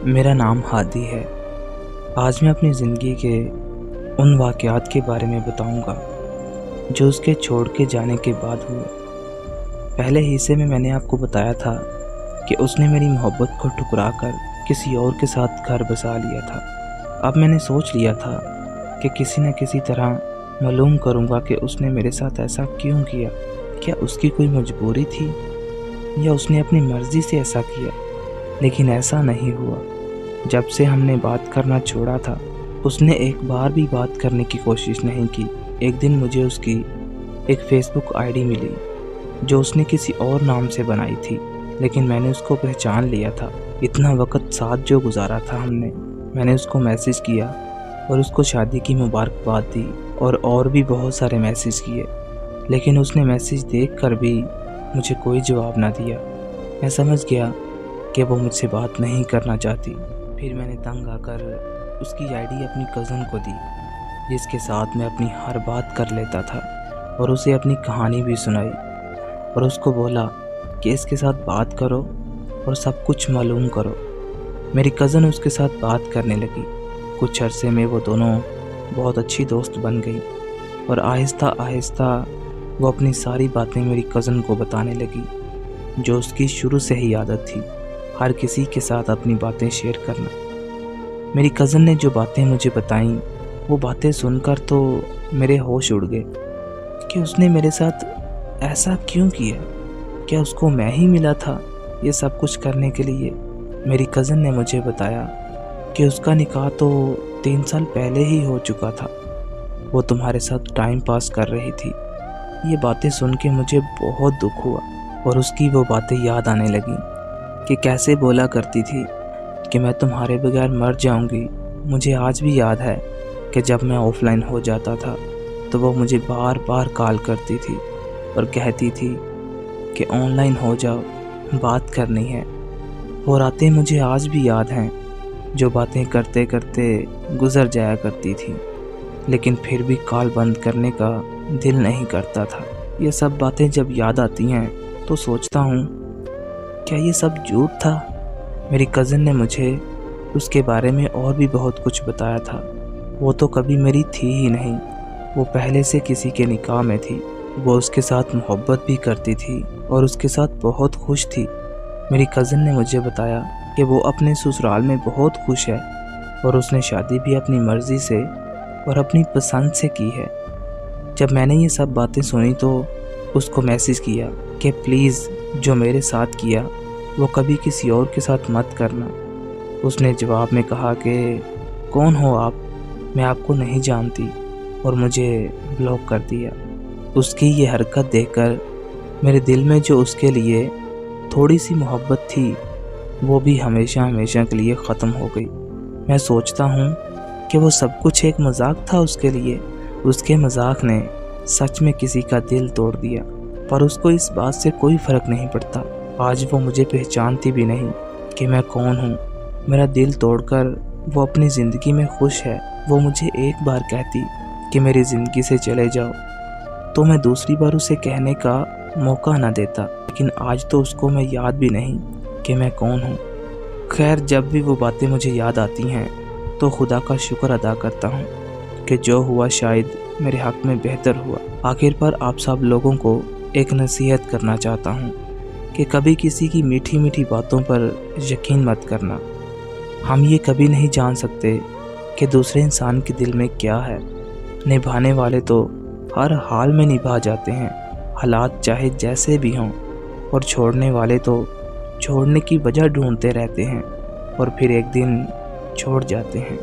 मेरा नाम हादी है। आज मैं अपनी ज़िंदगी के उन वाक़यात के बारे में बताऊंगा जो उसके छोड़ के जाने के बाद हुए। पहले हिस्से में मैंने आपको बताया था कि उसने मेरी मोहब्बत को ठुकरा कर किसी और के साथ घर बसा लिया था। अब मैंने सोच लिया था कि किसी न किसी तरह मालूम करूंगा कि उसने मेरे साथ ऐसा क्यों किया। क्या उसकी कोई मजबूरी थी या उसने अपनी मर्ज़ी से ऐसा किया? लेकिन ऐसा नहीं हुआ। जब से हमने बात करना छोड़ा था उसने एक बार भी बात करने की कोशिश नहीं की। एक दिन मुझे उसकी एक फेसबुक आईडी मिली जो उसने किसी और नाम से बनाई थी, लेकिन मैंने उसको पहचान लिया था। इतना वक्त साथ जो गुजारा था हमने, मैंने उसको मैसेज किया और उसको शादी की मुबारकबाद दी और भी बहुत सारे मैसेज किए, लेकिन उसने मैसेज देख कर भी मुझे कोई जवाब ना दिया। मैं समझ गया कि वो मुझसे बात नहीं करना चाहती। फिर मैंने तंग आकर उसकी आईडी अपनी कज़न को दी, जिसके साथ मैं अपनी हर बात कर लेता था और उसे अपनी कहानी भी सुनाई और उसको बोला कि इसके साथ बात करो और सब कुछ मालूम करो। मेरी कज़न उसके साथ बात करने लगी। कुछ अरसे में वो दोनों बहुत अच्छी दोस्त बन गई और आहिस्ता आहिस्ता वो अपनी सारी बातें मेरी कज़न को बताने लगी, जो उसकी शुरू से ही आदत थी, हर किसी के साथ अपनी बातें शेयर करना। मेरी कज़न ने जो बातें मुझे बताईं, वो बातें सुनकर तो मेरे होश उड़ गए कि उसने मेरे साथ ऐसा क्यों किया। क्या उसको मैं ही मिला था ये सब कुछ करने के लिए? मेरी कज़न ने मुझे बताया कि उसका निकाह तो 3 साल पहले ही हो चुका था, वो तुम्हारे साथ टाइम पास कर रही थी। ये बातें सुन के मुझे बहुत दुख हुआ और उसकी वो बातें याद आने लगी कि कैसे बोला करती थी कि मैं तुम्हारे बगैर मर जाऊंगी। मुझे आज भी याद है कि जब मैं ऑफलाइन हो जाता था तो वो मुझे बार बार कॉल करती थी और कहती थी कि ऑनलाइन हो जाओ, बात करनी है। वो रातें मुझे आज भी याद हैं, जो बातें करते करते गुजर जाया करती थी, लेकिन फिर भी कॉल बंद करने का दिल नहीं करता था। ये सब बातें जब याद आती हैं तो सोचता हूँ, क्या ये सब झूठ था? मेरी कज़न ने मुझे उसके बारे में और भी बहुत कुछ बताया था। वो तो कभी मेरी थी ही नहीं, वो पहले से किसी के निकाह में थी। वो उसके साथ मोहब्बत भी करती थी और उसके साथ बहुत खुश थी। मेरी कज़न ने मुझे बताया कि वो अपने ससुराल में बहुत खुश है और उसने शादी भी अपनी मर्ज़ी से और अपनी पसंद से की है। जब मैंने ये सब बातें सुनी तो उसको मैसेज किया कि प्लीज़ जो मेरे साथ किया वो कभी किसी और के साथ मत करना। उसने जवाब में कहा कि कौन हो आप, मैं आपको नहीं जानती, और मुझे ब्लॉक कर दिया। उसकी ये हरकत देखकर मेरे दिल में जो उसके लिए थोड़ी सी मोहब्बत थी वो भी हमेशा हमेशा के लिए ख़त्म हो गई। मैं सोचता हूँ कि वो सब कुछ एक मजाक था उसके लिए। उसके मजाक ने सच में किसी का दिल तोड़ दिया, पर उसको इस बात से कोई फ़र्क नहीं पड़ता। आज वो मुझे पहचानती भी नहीं कि मैं कौन हूँ। मेरा दिल तोड़कर वो अपनी ज़िंदगी में खुश है। वो मुझे एक बार कहती कि मेरी ज़िंदगी से चले जाओ तो मैं दूसरी बार उसे कहने का मौका ना देता, लेकिन आज तो उसको मैं याद भी नहीं कि मैं कौन हूँ। खैर, जब भी वो बातें मुझे याद आती हैं तो खुदा का शुक्र अदा करता हूँ कि जो हुआ शायद मेरे हक़ में बेहतर हुआ। आखिर पर आप सब लोगों को एक नसीहत करना चाहता हूँ कि कभी किसी की मीठी मीठी बातों पर यकीन मत करना। हम ये कभी नहीं जान सकते कि दूसरे इंसान के दिल में क्या है। निभाने वाले तो हर हाल में निभा जाते हैं, हालात चाहे जैसे भी हों, और छोड़ने वाले तो छोड़ने की वजह ढूंढते रहते हैं और फिर एक दिन छोड़ जाते हैं।